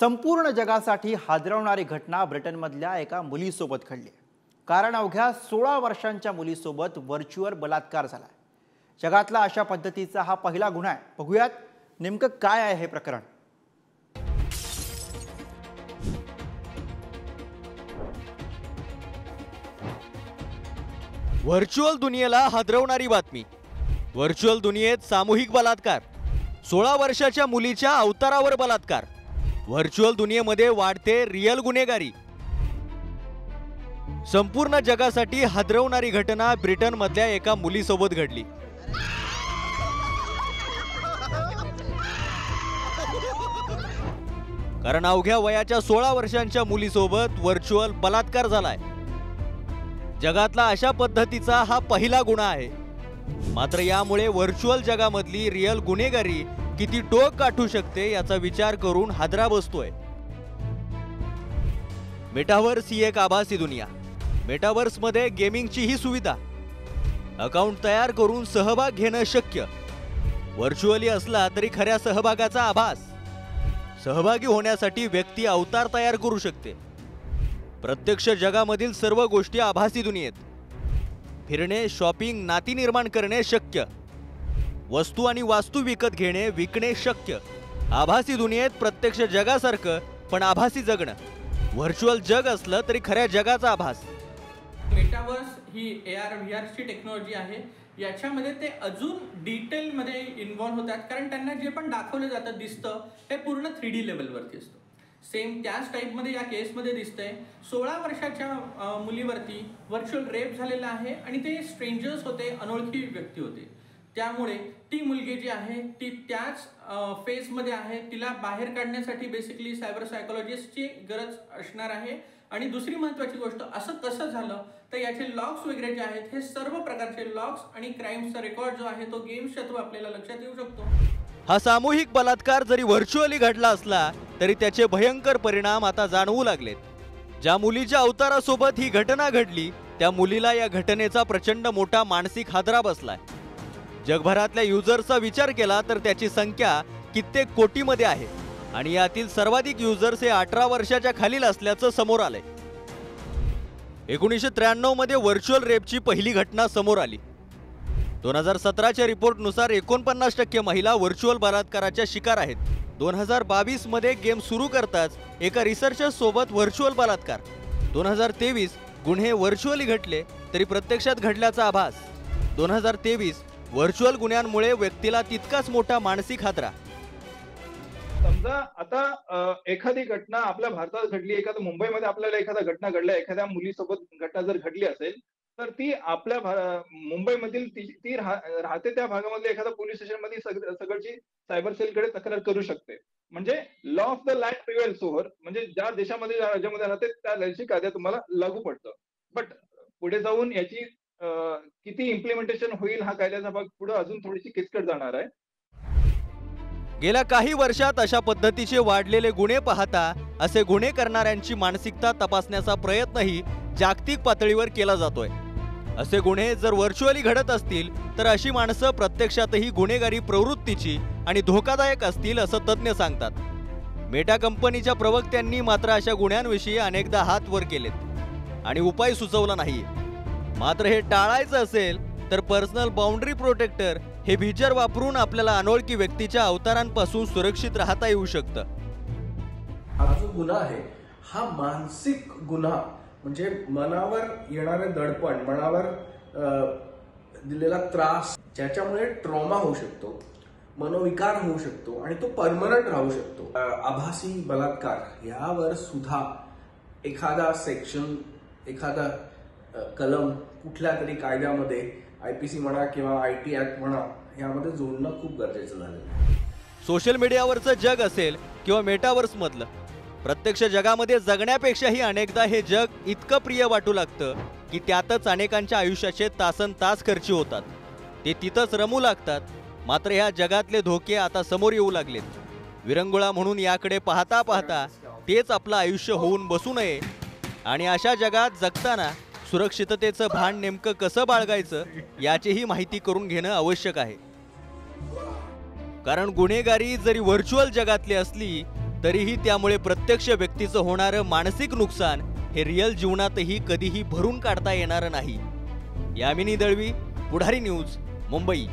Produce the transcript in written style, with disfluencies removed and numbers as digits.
संपूर्ण जगासाठी हादरवणारी घटना ब्रिटनमधल्या एका मुलीसोबत घडली। कारण अवघ्या 16 वर्षांच्या मुलीसोबत व्हर्च्युअल बलात्कार झाला। जगातला अशा पद्धतीचा हा पहिला गुन्हा आहे। बघूयात नेमकं काय आहे हे प्रकरण। व्हर्च्युअल दुनियेला हादरवणारी बातमी। व्हर्च्युअल दुनियेत सामूहिक बलात्कार, 16 वर्षाच्या मुलीच्या अवतारावर बलात्कार। व्हर्च्युअल दुनियेमध्ये वाढते रिअल गुन्हेगारी। संपूर्ण जगासाठी हादरवणारी घटना ब्रिटनमधल्या एका मुलीसोबत घडली। कारण अवघ्या वयाच्या 16 वर्षांच्या मुलीसोबत व्हर्च्युअल बलात्कार झालाय। जगातला अशा पद्धतीचा हा पहिला गुन्हा आहे। मात्र यामुळे व्हर्च्युअल जगामधली रिअल गुन्हेगारी किती टोक गाठू शकते याचा विचार करून हादरा बसतोय। मेटावर्स ही एक आभासी दुनिया। मेटावर्समध्ये गेमिंगची ही सुविधा, अकाउंट तयार करून सहभाग घेणं शक्य। व्हर्च्युअली असला तरी खऱ्या सहभागाचा आभास। सहभागी होण्यासाठी व्यक्ती अवतार तयार करू शकते। प्रत्यक्ष जगामधील सर्व गोष्टी आभासी दुनियेत। फिरणे, शॉपिंग, नाती निर्माण करणे शक्य। वस्तू आणि वास्तू विकत घेणे, विकणे शक्य। आभासी दुनियेत प्रत्यक्ष जगासारखं पण आभासी जगणं। व्हर्च्युअल जग असलं तरी खऱ्या जगाचा आभास। मेटावर्स ही AR VR ची टेक्नॉलॉजी आहे। याच्यामध्ये ते अजून डिटेलमध्ये इन्व्हॉल्व होतात, कारण त्यांना जे पण दाखवलं जातं दिसतं ते पूर्ण 3D लेवलवरती असतं। सेम त्याच टाईपमध्ये या केसमध्ये दिसतंय। 16 वर्षाच्या मुलीवरती व्हर्च्युअल रेप झालेला आहे आणि ते स्ट्रेंजर्स होते, अनोळखी व्यक्ती होते। त्यामुळे ती मुलगी जी आहे ती त्याच फेजमध्ये आहे। तिला बाहेर काढण्यासाठी बेसिकली सायबर सायकोलॉजिस्टची गरज असणार आहे। आणि दुसरी महत्त्वाची गोष्ट, असं कसं झालं तर याचे लॉग्स वगैरे जे आहेत हे सर्व प्रकारचे लॉग्स आणि क्राईमचा रेकॉर्ड जो आहे तो गेमच्या थ्रू आपल्याला लक्षात येऊ शकतो। हा सामूहिक बलात्कार जरी व्हर्च्युअली घडला असला तरी त्याचे भयंकर परिणाम आता जाणवू लागलेत। ज्या मुलीच्या अवतारासोबत ही घटना घडली त्या मुलीला या घटनेचा प्रचंड मोठा मानसिक हादरा बसलाय। जगभरातल्या युजर्सचा विचार केला तर त्याची संख्या कित्येक कोटीमध्ये आहे आणि यातील सर्वाधिक युजर्स हे 18 वर्षाच्या खालील असल्याचं समोर आलंय। 1993 मध्ये व्हर्च्युअल रेपची पहिली घटना समोर आली। 2017च्या रिपोर्टनुसार 49% महिला व्हर्च्युअल बलात्काराच्या शिकार आहेत। 2022 मध्ये गेम सुरू करताच एका रिसर्चर सोबत व्हर्च्युअल बलात्कार। 2023 गुन्हे व्हर्च्युअली घडले तरी प्रत्यक्षात घडल्याचा आभास। 2023 व्हर्च्युअल गुन्ह्यांमुळे व्यक्तीला तितकाच मोठा मानसिक हादरा। समजा आता एखादी घटना आपल्या भारतात घडली, एखाद्या मुंबईमध्ये आपल्याला एखादा घटना घडल्या, एखाद्या मुलीसोबत घटना जर घडली असेल तर ती आपल्या मुंबईमधील ती राहते त्या भागामध्ये एखाद्या पोलीस स्टेशन मध्ये सगळची सायबर सेलकडे तक्रार करू शकते। म्हणजे law of the land prevails over, म्हणजे ज्या देशामध्ये राज्यामध्ये राहते त्या देशाची कायदा तुम्हाला लागू पडतं। बट पुढे जाऊन याची किती इम्प्लिमेंटेशन होईल हा कायद्याचा भाग पुढे अजून थोडीशी किचकट जाणार आहे। गेल्या काही वर्षात अशा पद्धतीचे वाढलेले गुन्हे पाहता असे गुन्हे करणाऱ्यांची मानसिकता तपासण्याचा प्रयत्नही जागतिक पातळीवर केला जातोय। असे गुन्हे जर व्हर्च्युअली घडत असतील तर अशी माणसं प्रत्यक्षातही गुन्हेगारी प्रवृत्तीची आणि धोकादायक असतील असं तज्ञ सांगतात। मेटा कंपनीच्या प्रवक्त्यांनी मात्र अशा गुन्ह्यांविषयी अनेकदा हात वर केलेत आणि उपाय सुचवला नाही। मात्र हे टाळायचं असेल तर पर्सनल बाउंड्री प्रोटेक्टर हे फीचर वापरून आपल्याला अनोळखी व्यक्तीच्या अवतारांपासून सुरक्षित राहता येऊ शकतं। हा जो गुन्हा आहे हा मानसिक गुन्हा, म्हणजे मनावर येणारे दडपण, मनावर दिलेला त्रास, ज्याच्यामुळे ट्रॉमा होऊ शकतो, मनोविकार होऊ शकतो आणि तो परमनंट राहू शकतो। आभासी बलात्कार यावर सुद्धा एखादा सेक्शन, एखादा कलम कुठल्या तरी कायद्यामध्ये IPC म्हणा किंवा IT ऍक्ट म्हणा यामध्ये जोडणं खूप गरजेचं झालं। सोशल मीडियावरचं जग असेल किंवा मेटावर्स मधलं, प्रत्यक्ष जगामध्ये जगण्यापेक्षाही अनेकदा हे जग इतकं प्रिय वाटू लागतं की त्यातच अनेकांच्या आयुष्याचे तासनतास खर्ची होतात। ते तिथंच रमू लागतात। मात्र ह्या जगातले धोके आता समोर येऊ लागलेत। विरंगुळा म्हणून याकडे पाहता पाहता तेच आपलं आयुष्य होऊन बसू नये आणि अशा जगात जगताना सुरक्षिततेचं भान नेमकं कसं बाळगायचं याचीही माहिती करून घेणं आवश्यक आहे। कारण गुन्हेगारी जरी व्हर्च्युअल जगातली असली तरीही त्यामुळे प्रत्यक्ष व्यक्तीचं होणारं मानसिक नुकसान हे रिअल जीवनातही कधीही भरून काढता येणार नाही. यामिनी दळवी, पुढारी न्यूज, मुंबई.